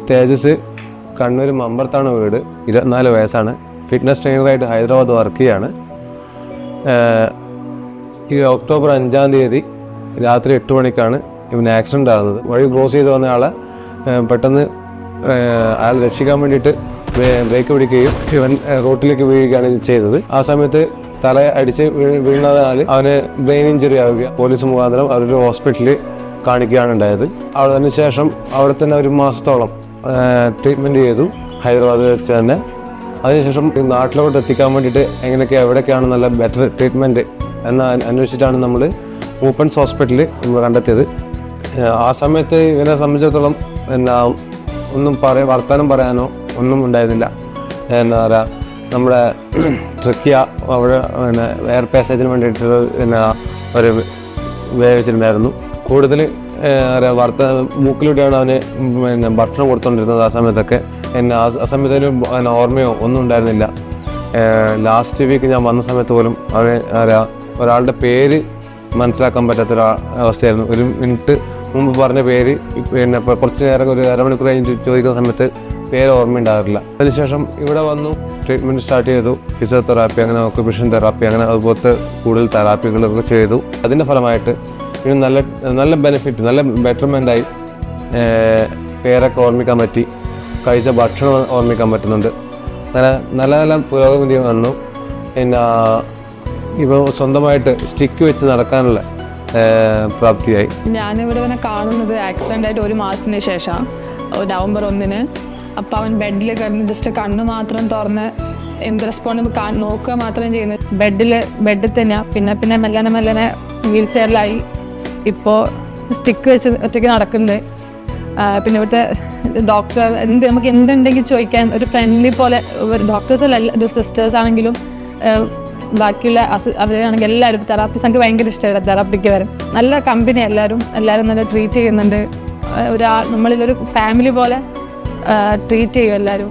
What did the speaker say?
തേജസ്, കണ്ണൂർ മമ്പർത്താണ് വീട്, 24 വയസ്സാണ്. Fitness ട്രെയിനറായിട്ട് Hyderabad work ചെയ്യാണ്. ഈ ഒക്ടോബർ 5-ാം തീയതി രാത്രി 8 മണിക്കാണ് ഇവന് ആക്സിഡൻ്റ് ആകുന്നത്. വഴി ക്രോസ് ചെയ്ത് വന്ന ആളെ പെട്ടെന്ന് അയാൾ രക്ഷിക്കാൻ വേണ്ടിയിട്ട് ബ്രേക്ക് പിടിക്കുകയും ഇവൻ റോട്ടിലേക്ക് വീഴുകയാണ് ചെയ്തത്. ആ സമയത്ത് തല അടിച്ച് വീണതിനാൽ അവന് ബ്രെയിൻ ഇഞ്ചുറി ആവുക. പോലീസ് മുഖാന്തരം അവരൊരു ഹോസ്പിറ്റലിൽ കാണിക്കുകയാണ് ഉണ്ടായത്. അതിനുശേഷം അവിടെ തന്നെ 1 മാസത്തോളം ട്രീറ്റ്മെൻറ്റ് ചെയ്തു, ഹൈദരാബാദിൽ വെച്ച് തന്നെ. അതിനുശേഷം നാട്ടിലോട്ട് എത്തിക്കാൻ വേണ്ടിയിട്ട് എവിടെയൊക്കെയാണ് നല്ല ബെറ്റർ ട്രീറ്റ്മെൻറ്റ് എന്ന് അന്വേഷിച്ചിട്ടാണ് നമ്മൾ മൂപ്പൻസ് ഹോസ്പിറ്റലിൽ നമ്മൾ കണ്ടെത്തിയത്. ആ സമയത്ത് ഇവനെ സംബന്ധിച്ചിടത്തോളം ഒന്നും വർത്തമാനം പറയാനോ ഒന്നും ഉണ്ടായിരുന്നില്ല. എന്താ പറയുക, നമ്മുടെ ട്രക്കിയ അവിടെ എയർ പാസേജിന് വേണ്ടിയിട്ട് ഒരു വെച്ചിട്ടുണ്ടായിരുന്നു. കൂടുതൽ മൂക്കിലൂടെയാണ് അവന് ഭക്ഷണം കൊടുത്തുകൊണ്ടിരുന്നത്. ആ സമയത്തൊക്കെ ആ സമയത്ത് ഓർമ്മയോ ഒന്നും ഉണ്ടായിരുന്നില്ല. ലാസ്റ്റ് വീക്ക് ഞാൻ വന്ന സമയത്ത് പോലും അവന് ഒരാളുടെ പേര് മനസ്സിലാക്കാൻ പറ്റാത്തൊരവസ്ഥയായിരുന്നു. 1 മിനിറ്റ് മുമ്പ് പറഞ്ഞ പേര് കുറച്ച് നേരം ഒരു അരമണിക്കൂർ കഴിഞ്ഞിട്ട് ചോദിക്കുന്ന സമയത്ത് പേര് ഓർമ്മയുണ്ടാകാറില്ല. അതിനുശേഷം ഇവിടെ വന്നു ട്രീറ്റ്മെൻറ്റ് സ്റ്റാർട്ട് ചെയ്തു. ഫിസിയോതെറാപ്പി, അങ്ങനെ ഓക്യുപേഷൻ തെറാപ്പി, അങ്ങനെ അതുപോലത്തെ കൂടുതൽ തെറാപ്പികളൊക്കെ ചെയ്തു. അതിൻ്റെ ഫലമായിട്ട് ഇതിന് നല്ല ബെനിഫിറ്റ്, നല്ല ബെറ്റർമെൻ്റായി. പേരൊക്കെ ഓർമ്മിക്കാൻ പറ്റി, കഴിച്ച ഭക്ഷണം ഓർമ്മിക്കാൻ പറ്റുന്നുണ്ട്. അങ്ങനെ നല്ല പുരോഗതി വന്നു. പിന്നെ ഇപ്പോൾ സ്വന്തമായിട്ട് സ്റ്റിക്ക് വെച്ച് നടക്കാനുള്ള പ്രാപ്തിയായി. ഞാനിവിടെ ഇവനെ കാണുന്നത് ആക്സിഡൻ്റ് ആയിട്ട് 1 മാസത്തിന് ശേഷം, നവംബർ 1-ന്. അപ്പോൾ അവൻ ബെഡിൽ കിടന്ന് ജസ്റ്റ് കണ്ണ് മാത്രം തുറന്ന് എന്ത് റെസ്പോണ്ട് നോക്കുക മാത്രം ചെയ്യുന്നത്. ബെഡിൽ തന്നെയാണ്. പിന്നെ മെല്ലനെ വീൽ ചെയറിലായി. ഇപ്പോൾ സ്റ്റിക്ക് വെച്ച് ഒറ്റയ്ക്ക് നടക്കുന്നത്. പിന്നെ ഇവിടുത്തെ ഡോക്ടർ നമുക്ക് എന്തുണ്ടെങ്കിൽ ചോദിക്കാൻ ഒരു ഫ്രണ്ട്ലി പോലെ, ഡോക്ടേഴ്സല്ല, സിസ്റ്റേഴ്സ് ആണെങ്കിലും ബാക്കിയുള്ള അവരാണെങ്കിൽ എല്ലാവരും തെറാപ്പീസ് എനിക്ക് ഭയങ്കര ഇഷ്ടമാണ്. തെറാപ്പിക്ക് വരും നല്ല കമ്പനി, എല്ലാവരും നല്ല ട്രീറ്റ് ചെയ്യുന്നുണ്ട്. നമ്മളിലൊരു ഫാമിലി പോലെ ട്രീറ്റ് ചെയ്യും എല്ലാവരും.